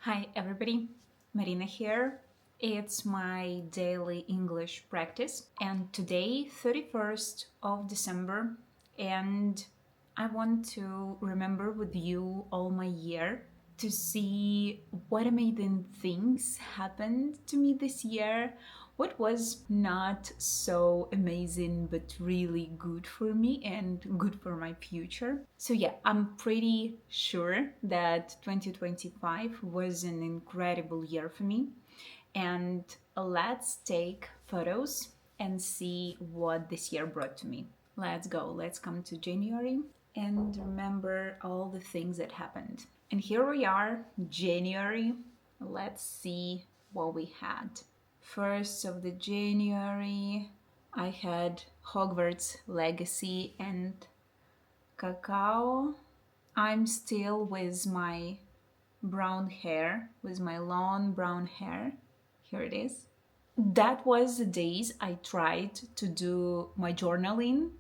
Hi everybody, Marina here. It's my daily English practice and today 31st of December and I want to remember with you all my year to see what amazing things happened to me this year, what was not so amazing but really good for me and good for my future. So yeah, I'm pretty sure that 2025 was an incredible year for me. And let's take photos and see what this year brought to me. Let's go. Let's come to January and remember all the things that happened. And here we are, January. Let's see what we had. 1st of the January, I had Hogwarts Legacy and Cacao. I'm still with my brown hair, with my long brown hair. Here it is. That was the days I tried to do my journaling.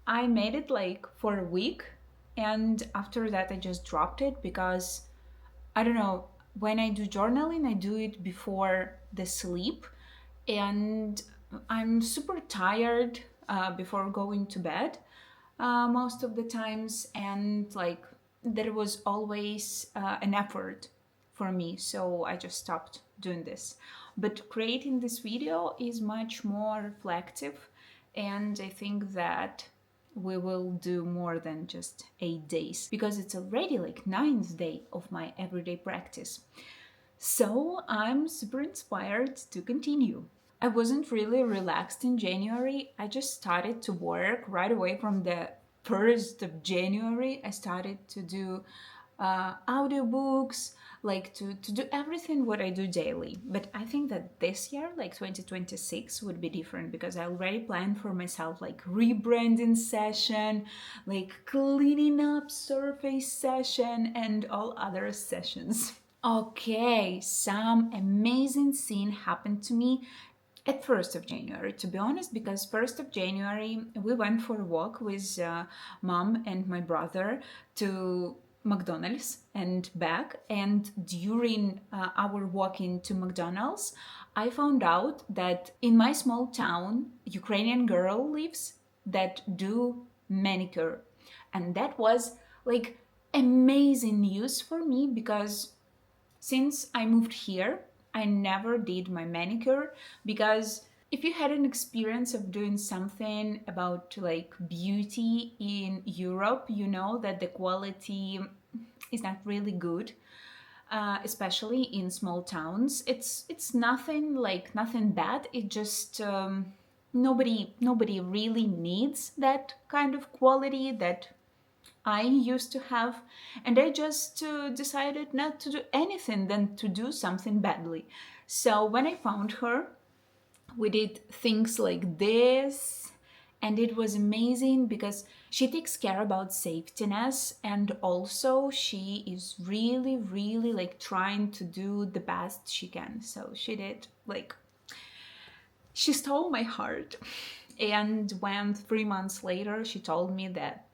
I made it like for a week and after that I just dropped it because I don't know, when I do journaling, I do it before the sleep and I'm super tired before going to bed most of the times, and like there was always an effort for me, so I just stopped doing this. But creating this video is much more reflective, and I think that we will do more than just 8 days because it's already like ninth day of my everyday practice. So I'm super inspired to continue. I wasn't really relaxed in January. I just started to work right away from the 1st of January. I started to do audiobooks, like to do everything what I do daily. But I think that this year, like 2026, would be different because I already planned for myself like rebranding session, like cleaning up surface session, and all other sessions. Okay, some amazing scene happened to me at 1st of January, to be honest, because 1st of January we went for a walk with mom and my brother to McDonald's and back. And during our walk into McDonald's, I found out that in my small town, Ukrainian girl lives that do manicure. And that was like amazing news for me because since I moved here, I never did my manicure because if you had an experience of doing something about like beauty in Europe, you know that the quality is not really good, especially in small towns. It's nothing bad. It just nobody really needs that kind of quality that I used to have, and I just decided not to do anything than to do something badly. So when I found her, we did things like this, and it was amazing because she takes care about safetiness, and also she is really like trying to do the best she can. So she did like she stole my heart. And when 3 months later she told me that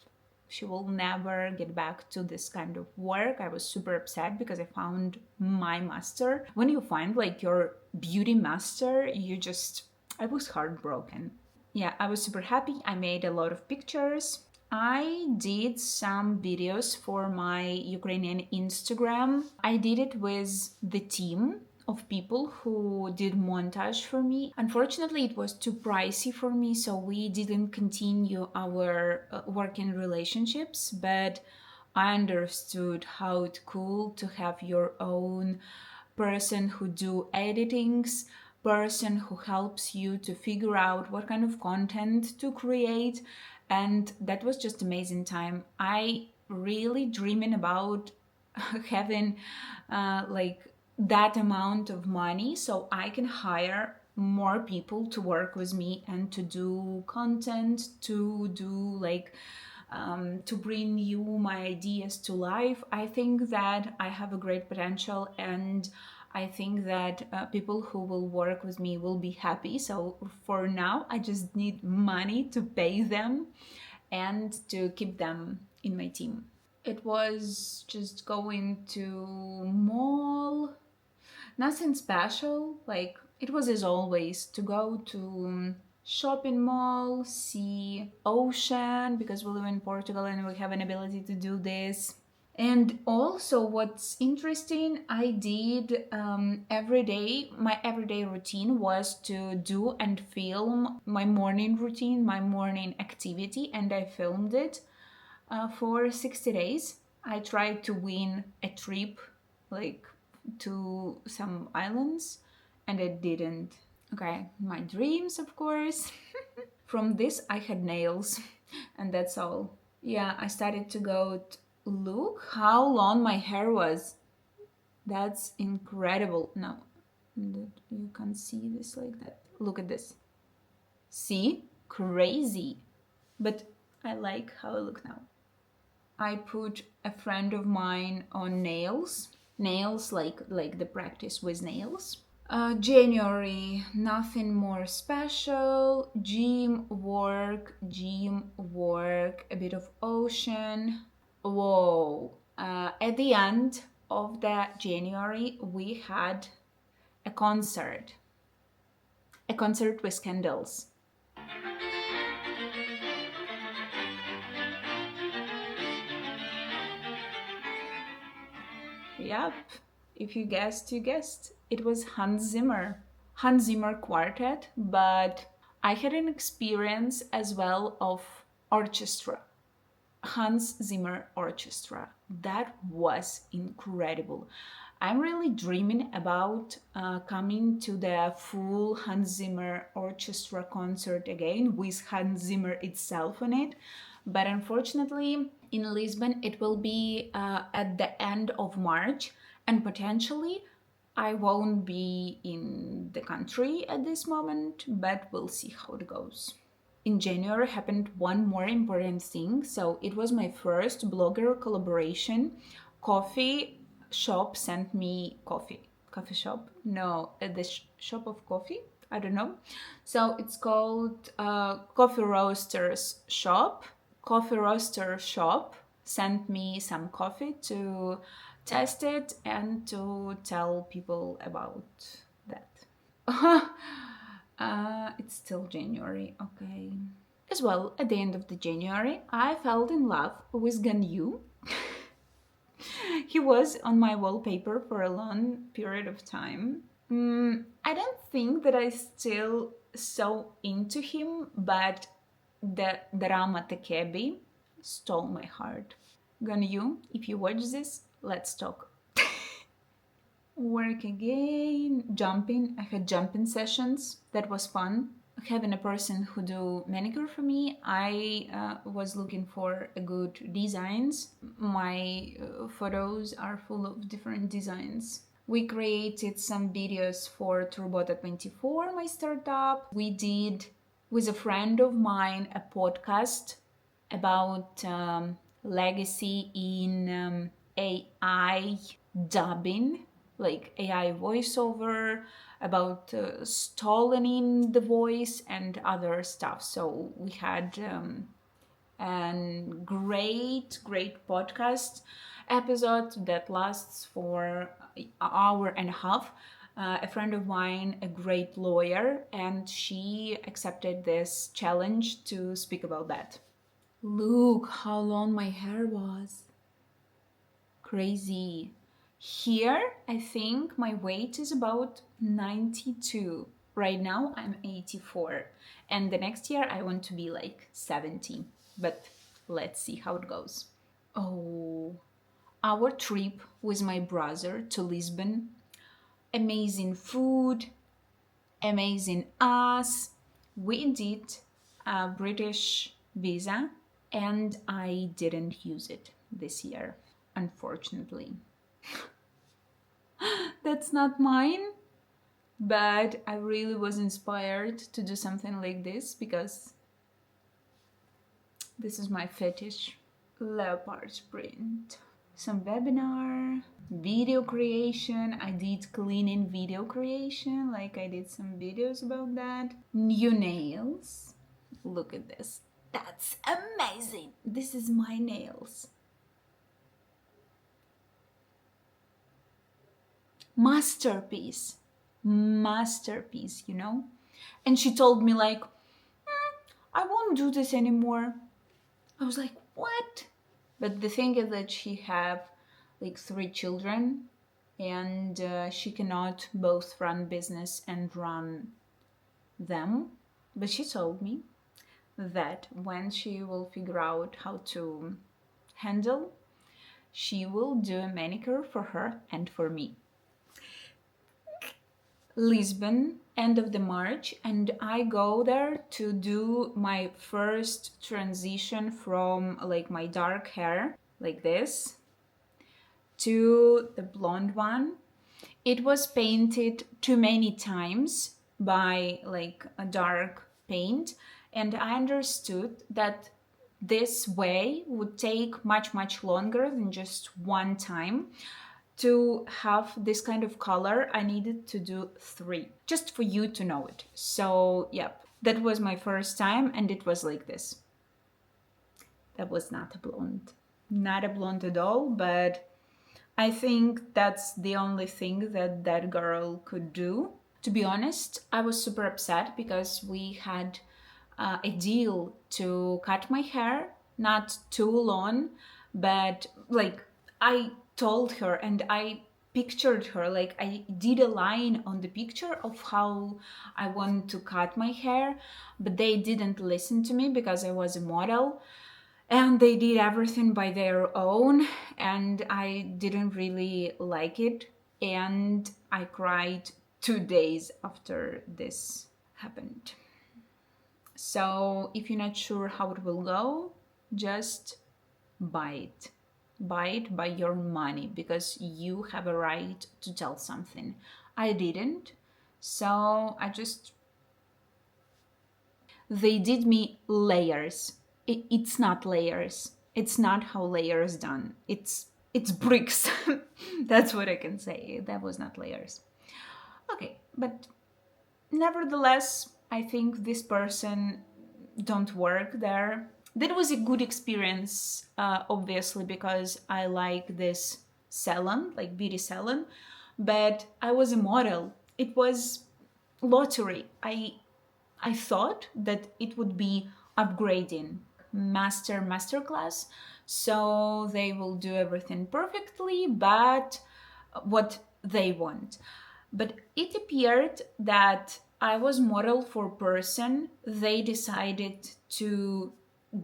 she will never get back to this kind of work, I was super upset because I found my master. When you find like your beauty master, I was heartbroken. Yeah, I was super happy. I made a lot of pictures. I did some videos for my Ukrainian Instagram. I did it with the team of people who did montage for me. Unfortunately, it was too pricey for me, so we didn't continue our working relationships, but I understood how it's cool to have your own person who do editings, person who helps you to figure out what kind of content to create, and that was just amazing time. I really dreaming about having like that amount of money so I can hire more people to work with me and to do content, to do like to bring you my ideas to life. I think that I have a great potential, and I think that people who will work with me will be happy. So for now, I just need money to pay them and to keep them in my team. It was just going to mall, nothing special. Like it was as always to go to shopping mall, see ocean because we live in Portugal and we have an ability to do this. And also, what's interesting, I did every day, my everyday routine was to do and film my morning routine, my morning activity, and I filmed it for 60 days. I tried to win a trip like to some islands and I didn't. Okay, my dreams, of course. From this, I had nails, and that's all. Yeah, I started to go, look how long my hair was. That's incredible. No, you can't see this like that. Look at this. See? Crazy. But I like how I look now. I put a friend of mine on nails. Nails, like the practice with nails. January, nothing more special. Gym, work, a bit of ocean. Whoa. At the end of that January, we had a concert. A concert with candles. Yep. If you guessed, you guessed. It was Hans Zimmer. Hans Zimmer Quartet, but I had an experience as well of orchestra. Hans Zimmer Orchestra. That was incredible. I'm really dreaming about coming to the full Hans Zimmer Orchestra concert again with Hans Zimmer itself on it. But unfortunately, in Lisbon, it will be at the end of March, and potentially I won't be in the country at this moment, but we'll see how it goes. In January happened one more important thing. So it was my first blogger collaboration. Coffee shop sent me coffee. Coffee shop? No, the shop of coffee. I don't know. So it's called Coffee Roasters Shop. Coffee Roaster Shop sent me some coffee to test it and to tell people about that. It's still January, okay. As well, at the end of the January, I fell in love with Ganyu. He was on my wallpaper for a long period of time. I don't think that I still so into him, but the drama Takebi stole my heart. Ganyu, if you watch this, let's talk. Work again, jumping. I had jumping sessions. That was fun. Having a person who do manicure for me, I was looking for a good designs. My photos are full of different designs. We created some videos for Turbota24, my startup. We did with a friend of mine a podcast about legacy in AI dubbing, like AI voiceover, about stolen the voice and other stuff. So we had a great podcast episode that lasts for an hour and a half. A friend of mine, a great lawyer, and she accepted this challenge to speak about that. Look how long my hair was. Crazy. Here, I think my weight is about 92. Right now, I'm 84. And the next year, I want to be like 70. But let's see how it goes. Oh, our trip with my brother to Lisbon. Amazing food, amazing us. We did a British visa and I didn't use it this year, unfortunately. That's not mine, but I really was inspired to do something like this because this is my fetish. Leopard print. Some webinar, video creation. I did cleaning video creation, like I did some videos about that. New nails. Look at this. That's amazing. This is my nails. Masterpiece. Masterpiece, you know? And she told me, like, I won't do this anymore. I was like, what? But the thing is that she have like 3 children, and she cannot both run business and run them. But she told me that when she will figure out how to handle, she will do a manicure for her and for me. Lisbon, end of the March, and I go there to do my first transition from like my dark hair, like this, to the blonde one. It was painted too many times by like a dark paint, and I understood that this way would take much longer than just one time. To have this kind of color, I needed to do 3, just for you to know it. So, yep, that was my first time, and it was like this. That was not a blonde. Not a blonde at all, but I think that's the only thing that that girl could do. To be honest, I was super upset because we had a deal to cut my hair, not too long, but like I told her and I pictured her, like I did a line on the picture of how I want to cut my hair, but they didn't listen to me because I was a model and they did everything by their own, and I didn't really like it, and I cried 2 days after this happened. So if you're not sure how it will go, just buy it. Buy it by your money because you have a right to tell something. I didn't, so I just. They did me layers. It's not layers. It's not how layers done. It's bricks. That's what I can say. That was not layers. Okay, but nevertheless, I think this person don't work there. That was a good experience, obviously, because I like this salon, like beauty salon, but I was a model. It was lottery. I thought that it would be upgrading masterclass, so they will do everything perfectly, but what they want. But it appeared that I was model for person they decided to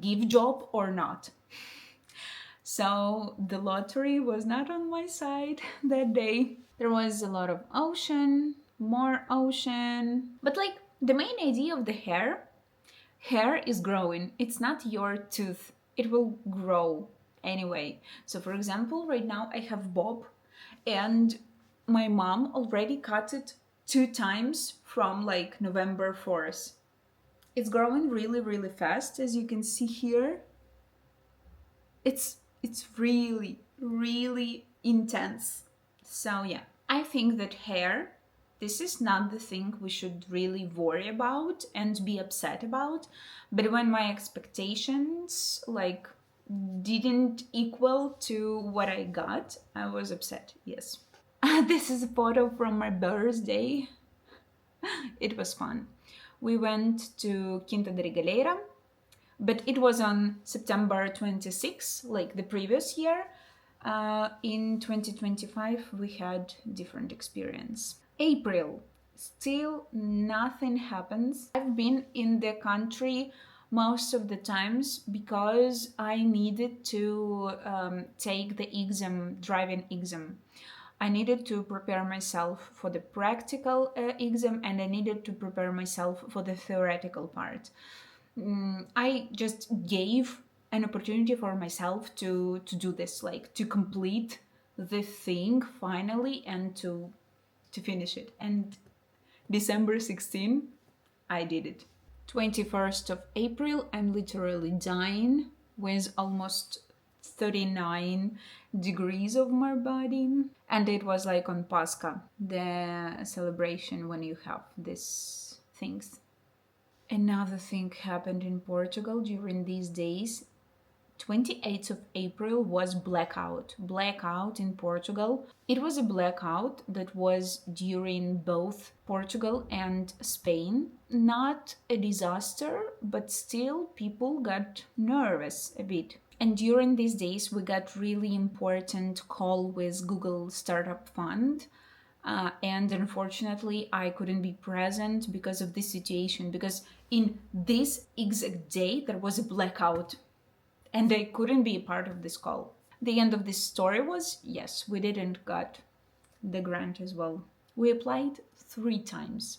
give job or not. So the lottery was not on my side that day. There was a lot of ocean, more ocean. But like the main idea of the hair is growing. It's not your tooth. It will grow anyway. So for example, right now I have bob and my mom already cut it 2 times from like November 4th. It's growing really fast, as you can see here. It's really intense. So yeah, I think that hair, this is not the thing we should really worry about and be upset about. But when my expectations like didn't equal to what I got, I was upset. Yes. This is a photo from my birthday. It was fun. We went to Quinta da Regaleira, but it was on September 26, like the previous year. In 2025, we had different experience. April, still nothing happens. I've been in the country most of the times because I needed to take the exam, driving exam. I needed to prepare myself for the practical exam, and I needed to prepare myself for the theoretical part. I just gave an opportunity for myself to do this, like to complete the thing finally and to finish it. And December 16, I did it. 21st of April, I'm literally dying with almost 39 degrees of my body. And it was like on Pascha, the celebration when you have these things. Another thing happened in Portugal during these days. 28th of April was blackout in Portugal. It was a blackout that was during both Portugal and Spain. Not a disaster, but still people got nervous a bit. And during these days, we got really important call with Google Startup Fund. And unfortunately, I couldn't be present because of this situation. Because in this exact day, there was a blackout, and I couldn't be a part of this call. The end of this story was yes, we didn't got the grant as well. We applied 3 times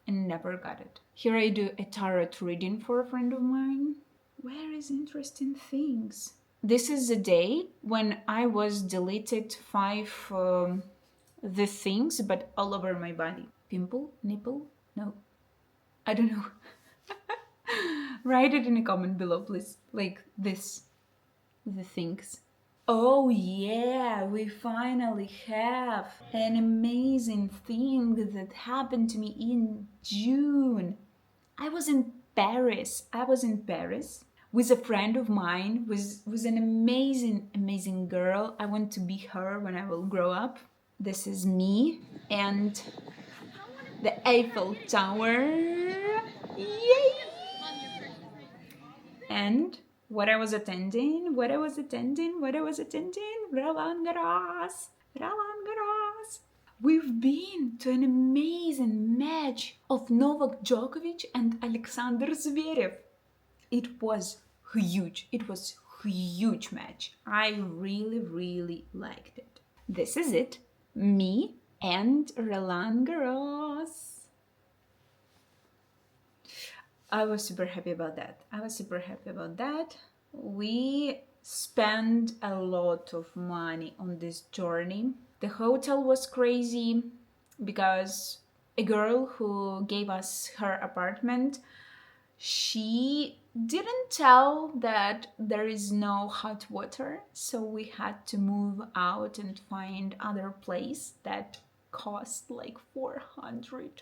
and never got it. Here I do a tarot reading for a friend of mine. Where is interesting things? This is the day when I was deleted 5 the things, but all over my body. Pimple? Nipple? No. I don't know. Write it in a comment below, please. Like this. The things. Oh yeah, we finally have an amazing thing that happened to me in June. I was in Paris. With a friend of mine, was an amazing girl. I want to be her when I will grow up. This is me and the Eiffel Tower. Yay! And what I was attending, Roland Garros. We've been to an amazing match of Novak Djokovic and Alexander Zverev. It was huge. It was huge match. I really liked it. This is it. Me and Roland Garros. I was super happy about that. We spent a lot of money on this journey. The hotel was crazy because a girl who gave us her apartment, she didn't tell that there is no hot water, so we had to move out and find other place that cost like $400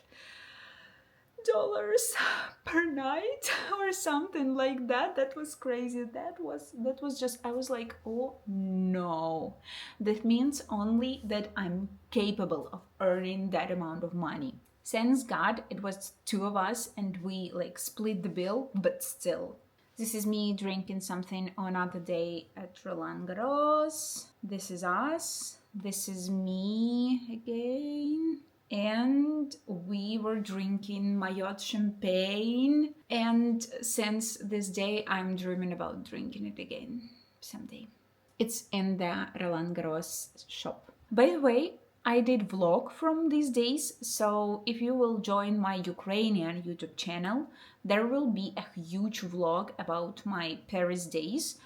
per night or something like that. That was crazy. That was just, I was like, oh no, that means only that I'm capable of earning that amount of money. Thanks God it was 2 of us and we like split the bill, but still. This is me drinking something on another day at Roland Garros. This is us. This is me again. And we were drinking Mayotte champagne. And since this day, I'm dreaming about drinking it again someday. It's in the Roland Garros shop. By the way, I did vlog from these days, so if you will join my Ukrainian YouTube channel, there will be a huge vlog about my Paris days.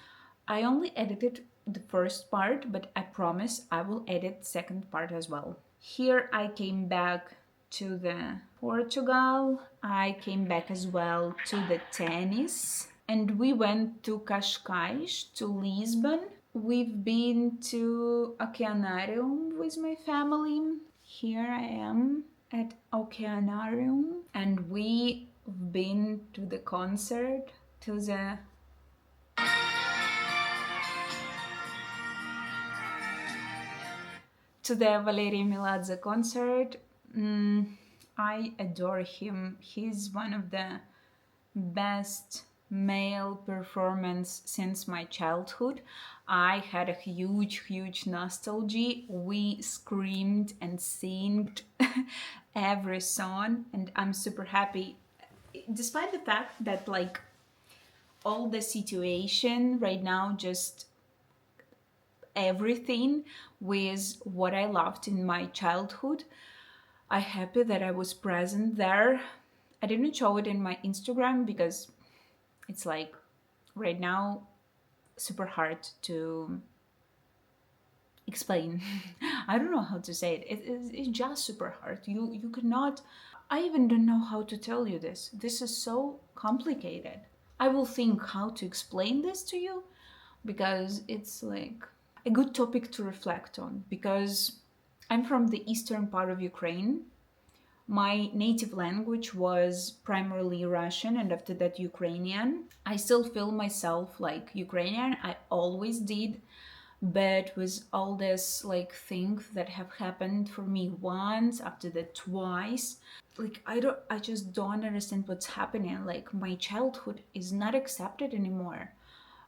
I only edited the first part, but I promise I will edit second part as well. Here I came back to the Portugal. I came back as well to the tennis. And we went to Cascais, to Lisbon. We've been to Oceanarium with my family. Here I am at Oceanarium. And we've been to the concert, to the Valery Mеладзе concert. I adore him. He's one of the best male performance since my childhood. I had a huge nostalgia. We screamed and sang every song, and I'm super happy. Despite the fact that like all the situation right now, just everything with what I loved in my childhood, I'm happy that I was present there. I didn't show it in my Instagram because it's like right now super hard to explain. I don't know how to say it. It's just super hard. You cannot. I even don't know how to tell you this. This is so complicated. I will think how to explain this to you because it's like a good topic to reflect on, because I'm from the eastern part of Ukraine, My native language was primarily Russian and after that Ukrainian. I still feel myself like Ukrainian. I always did. But with all this like things that have happened for me once, after that twice, like I just don't understand what's happening. Like my childhood is not accepted anymore.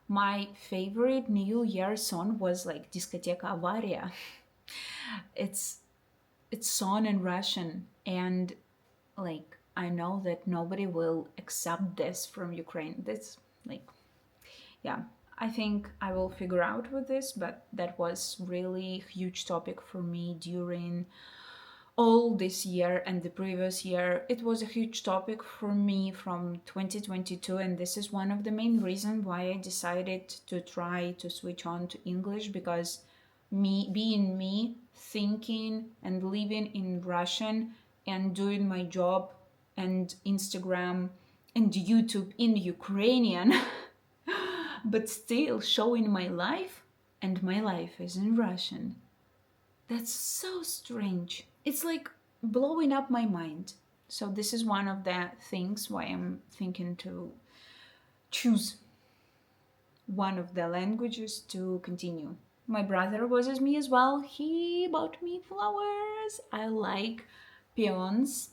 My favorite New Year song was like Discoteca Avaria. It's it's song in Russian, and like I know that nobody will accept this from Ukraine. This like yeah, I think I will figure out with this, but that was really huge topic for me during all this year and the previous year. It was a huge topic for me from 2022, and this is one of the main reasons why I decided to try to switch on to English, because me thinking and living in Russian and doing my job and Instagram and YouTube in Ukrainian but still showing my life, and my life is in Russian. That's so strange. It's like blowing up my mind. So this is one of the things why I'm thinking to choose one of the languages to continue. My brother was with me as well. He bought me flowers. I like peons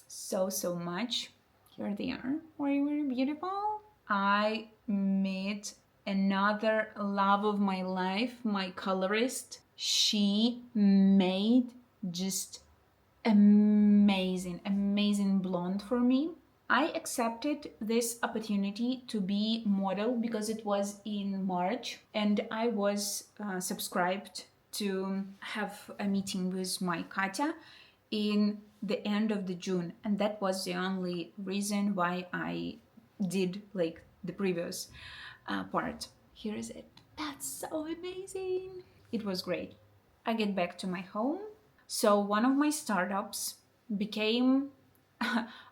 so much. Here they are. Very beautiful. I met another love of my life, my colorist. She made just amazing blonde for me. I accepted this opportunity to be model because it was in March, and I was subscribed to have a meeting with my Katya in the end of the June, and that was the only reason why I did like the previous part. Here is it. That's so amazing. It was great. I get back to my home. So one of my startups became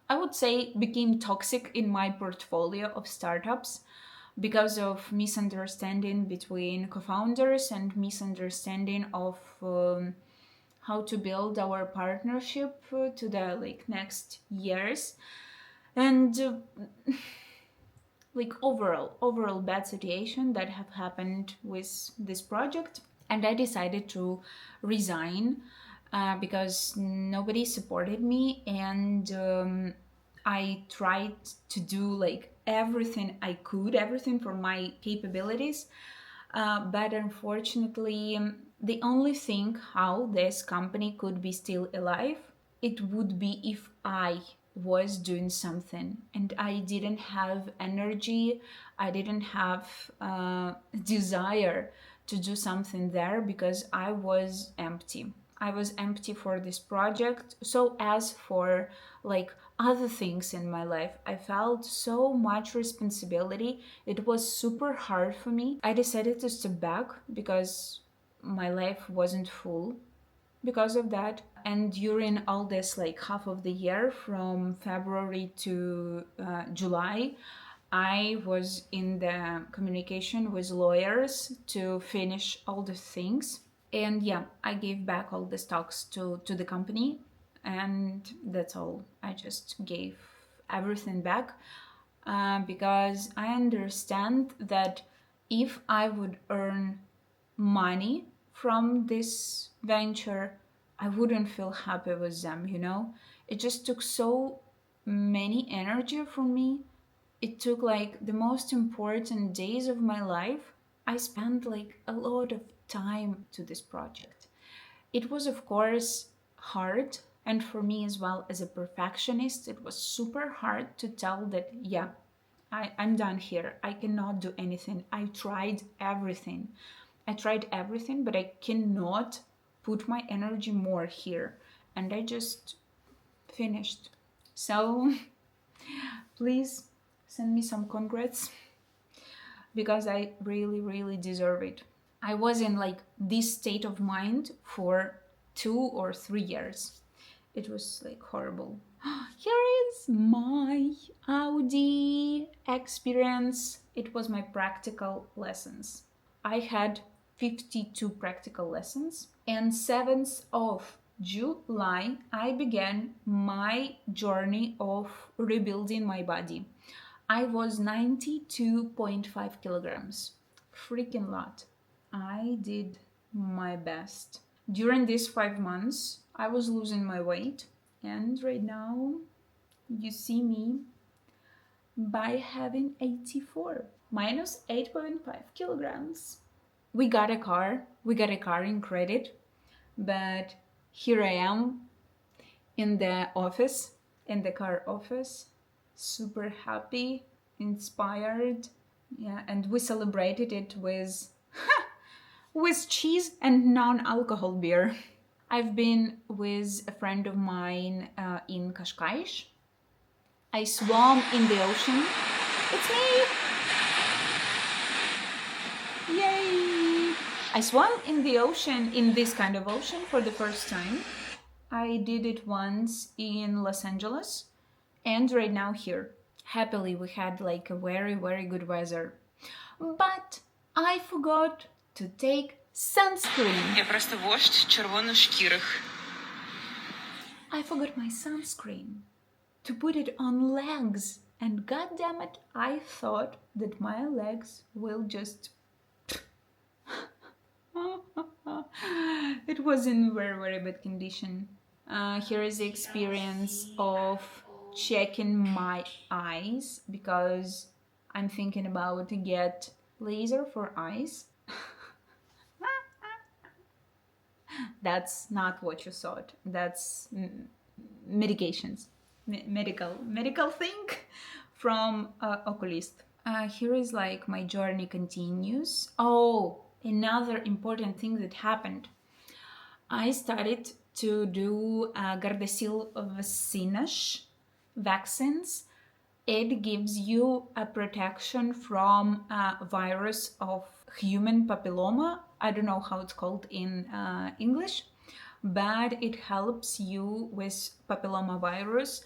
I would say became toxic in my portfolio of startups because of misunderstanding between co-founders and misunderstanding of how to build our partnership to the like next years, and like overall bad situation that have happened with this project. And I decided to resign because nobody supported me, and I tried to do like everything I could, everything for my capabilities, but unfortunately, the only thing how this company could be still alive, it would be if I was doing something, and I didn't have energy, I didn't have desire to do something there because I was empty. I was empty for this project. So as for like other things in my life, I felt so much responsibility. It was super hard for me. I decided to step back because my life wasn't full because of that. And during all this like half of the year from February to July, I was in the communication with lawyers to finish all the things. And yeah, I gave back all the stocks to the company, and that's all. I just gave everything back because I understand that if I would earn money from this venture, I wouldn't feel happy with them, you know? It just took so many energy from me. It took like the most important days of my life. I spent like a lot of time to this project. It was, of course, hard. And for me as well as a perfectionist, it was super hard to tell that, yeah, I'm done here. I cannot do anything. I tried everything. I tried everything, but I cannot put my energy more here. And I just finished. So please send me some congrats because I really deserve it. I was in like this state of mind for 2 or 3 years. It was like horrible. Here is my Audi experience. It was my practical lessons. I had 52 practical lessons, and 7 of July, I began my journey of rebuilding my body. I was 92.5 kilograms. Freaking lot. I did my best. During these 5 months, I was losing my weight, and right now, you see me by having 84 minus 8.5 kilograms. We got a car in credit, but here I am in the office, in the car office, super happy, inspired. Yeah, and we celebrated it with cheese and non-alcohol beer. I've been with a friend of mine in Cascais. I swam in the ocean. It's me! Yay! I swam in the ocean, in this kind of ocean, for the first time. I did it once in Los Angeles and right now here. Happily, we had like a very, very good weather. But I forgot to take sunscreen. Я просто вождь червоношкірих. I forgot my sunscreen to put it on legs. And goddammit, I thought that my legs will just... It was in very, very bad condition. Here is the experience of checking my eyes because I'm thinking about to get laser for eyes. That's not what you thought. That's medications, medical thing from oculist. Here is like my journey continues. Oh, another important thing that happened. I started to do Gardasil vaccines. It gives you a protection from a virus of human papilloma. I don't know how it's called in English, but it helps you with papilloma virus.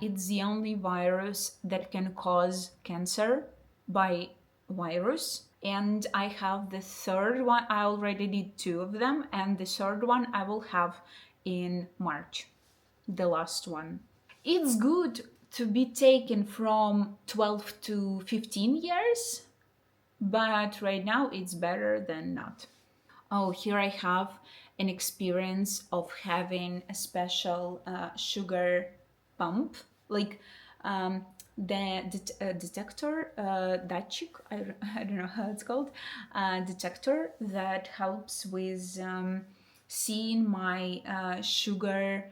It's the only virus that can cause cancer by virus. And I have the third one. I already did 2 of them, and the third one I will have in March, the last one. It's good to be taken from 12 to 15 years, but right now it's better than not. Oh, here I have an experience of having a special sugar pump, like the detector, datchik, I don't know how it's called, detector that helps with seeing my sugar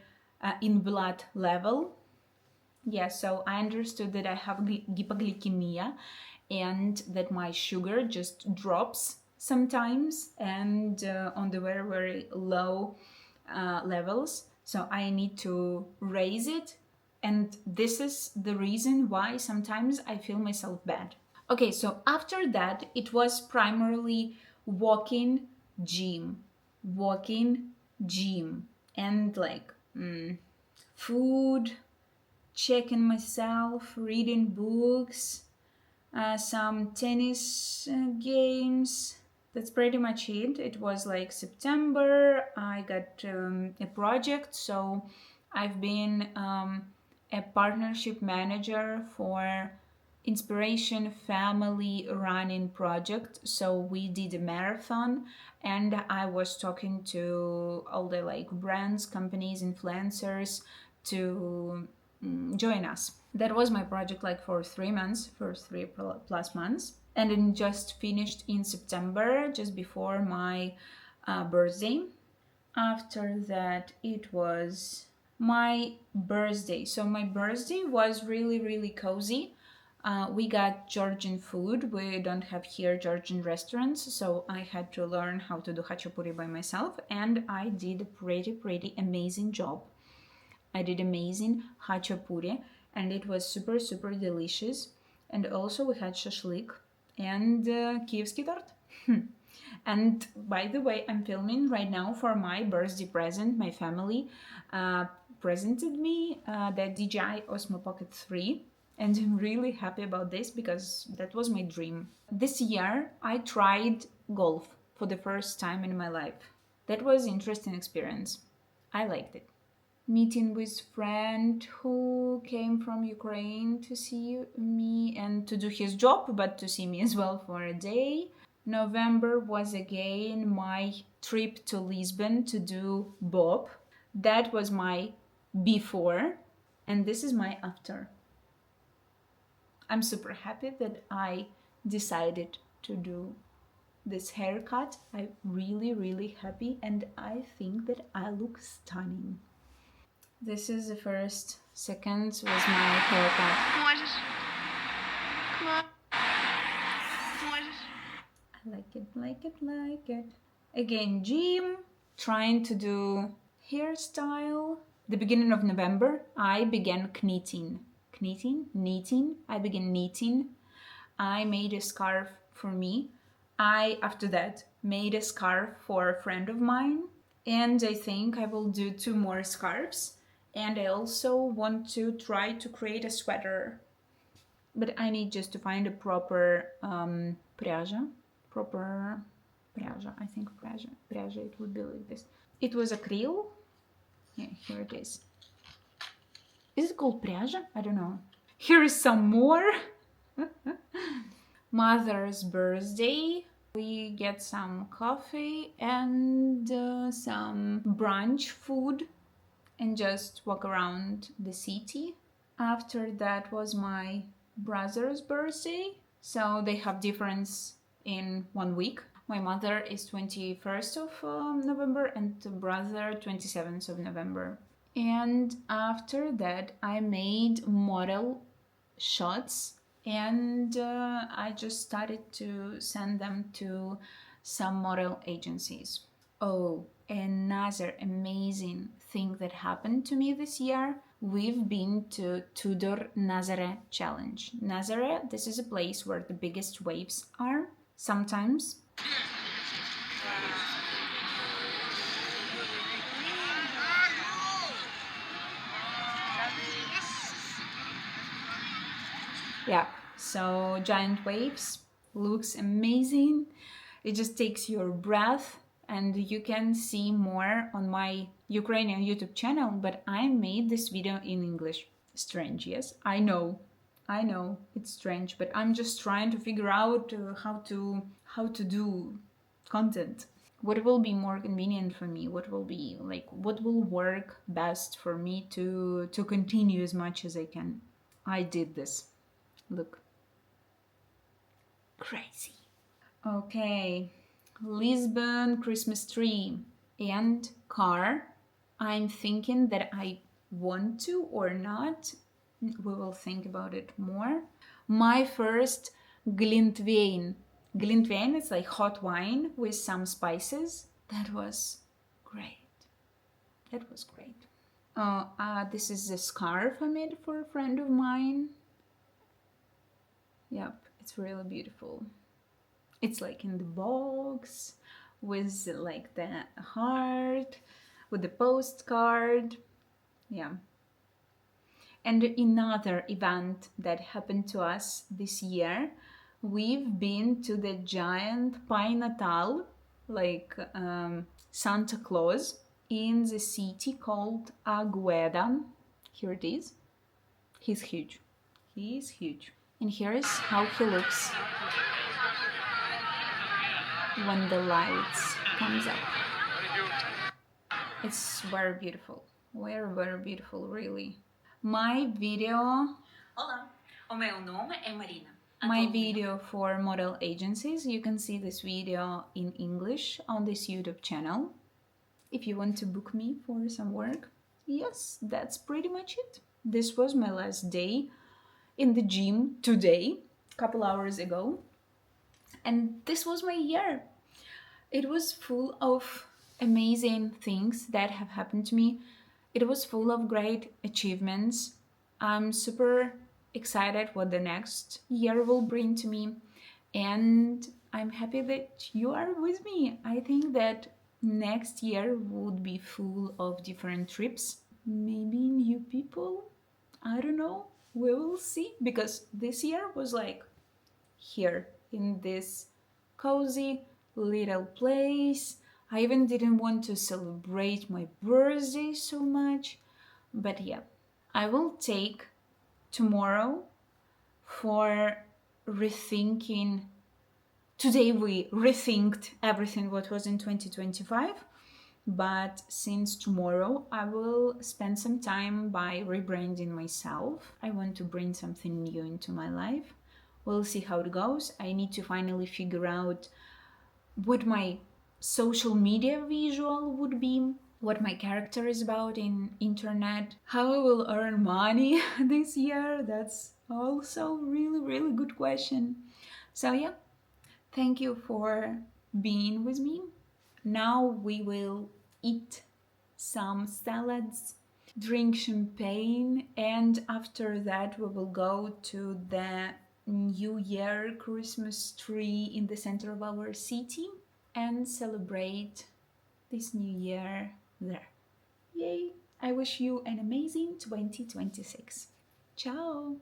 in blood level. Yeah, so I understood that I have hypoglycemia and that my sugar just drops sometimes and on the very, very low levels. So I need to raise it. And this is the reason why sometimes I feel myself bad. Okay, so after that, it was primarily walking, gym, and like food, checking myself, reading books, some tennis games. That's pretty much it. It was like September. I got a project, so I've been a partnership manager for Inspiration Family Running Project. So we did a marathon, and I was talking to all the like brands, companies, influencers to join us. That was my project like for 3 months, for 3+ months. And it just finished in September, just before my birthday. After that, it was my birthday. So my birthday was really, really cozy. We got Georgian food. We don't have here Georgian restaurants, so I had to learn how to do khachapuri by myself, and I did a pretty amazing job. I did amazing khachapuri, and it was super, super delicious. And also we had shashlik and kievski tort. And by the way, I'm filming right now for my birthday present. My family presented me the DJI Osmo Pocket 3, and I'm really happy about this because that was my dream. This year I tried golf for the first time in my life. That was an interesting experience. I liked it. Meeting with friend who came from Ukraine to see me and to do his job, but to see me as well for a day. November was again my trip to Lisbon to do Bob. That was my before, and this is my after. I'm super happy that I decided to do this haircut. I'm really happy, and I think that I look stunning. This is the first seconds with my haircut. I like it. Again, gym, trying to do hairstyle. The beginning of November, I began knitting. Knitting. I began knitting. I made a scarf for me. I, after that, made a scarf for a friend of mine. And I think I will do 2 more scarves. And I also want to try to create a sweater. But I need just to find a proper пряжа. Proper пряжа. I think пряжа, it would be like this. It was acrylic. Yeah, here it is. Is it called пряжа? I don't know. Here is some more. Mother's birthday. We get some coffee and some brunch food and just walk around the city. After that was my brother's birthday, so they have difference in 1 week. My mother is 21st of November and the brother 27th of November. And after that I made model shots and I just started to send them to some model agencies. Oh, another amazing thing that happened to me this year, we've been to Tudor Nazare Challenge. Nazare, this is a place where the biggest waves are. Sometimes yeah, so giant waves, looks amazing. It just takes your breath, and you can see more on my Ukrainian YouTube channel, but I made this video in English. Strange, yes? I know, it's strange, but I'm just trying to figure out how to do content. What will be more convenient for me? What will work best for me to continue as much as I can? I did this. Look. Crazy. Okay. Lisbon Christmas tree and car. I'm thinking that I want to or not. We will think about it more. My first Glintwein. Glintwein is like hot wine with some spices. That was great. This is a scarf I made for a friend of mine. Yep, it's really beautiful. It's like in the box with like the heart, with the postcard. Yeah. And another event that happened to us this year, we've been to the giant Pai Natal, like Santa Claus, in the city called Agueda. Here it is. He's huge. And here is how he looks when the lights comes up. It's very beautiful, really. My video. Olá, o meu nome é Marina. My video for model agencies. You can see this video in English on this YouTube channel. If you want to book me for some work. Yes, that's pretty much it. This was my last day in the gym today, a couple hours ago. And this was my year. It was full of amazing things that have happened to me. It was full of great achievements. I'm super excited what the next year will bring to me. And I'm happy that you are with me. I think that next year would be full of different trips. Maybe new people. I don't know. We will see. Because this year was like here in this cozy little place. I even didn't want to celebrate my birthday so much. But yeah, I will take tomorrow for rethinking. Today we rethinked everything what was in 2025, but since tomorrow I will spend some time by rebranding myself. I want to bring something new into my life. We'll see how it goes. I need to finally figure out what my social media visual would be, what my character is about in internet, how I will earn money this year. That's also really good question. So yeah, thank you for being with me. Now we will eat some salads, drink champagne, and after that we will go to the New Year Christmas tree in the center of our city and celebrate this new year there. Yay! I wish you an amazing 2026. Ciao!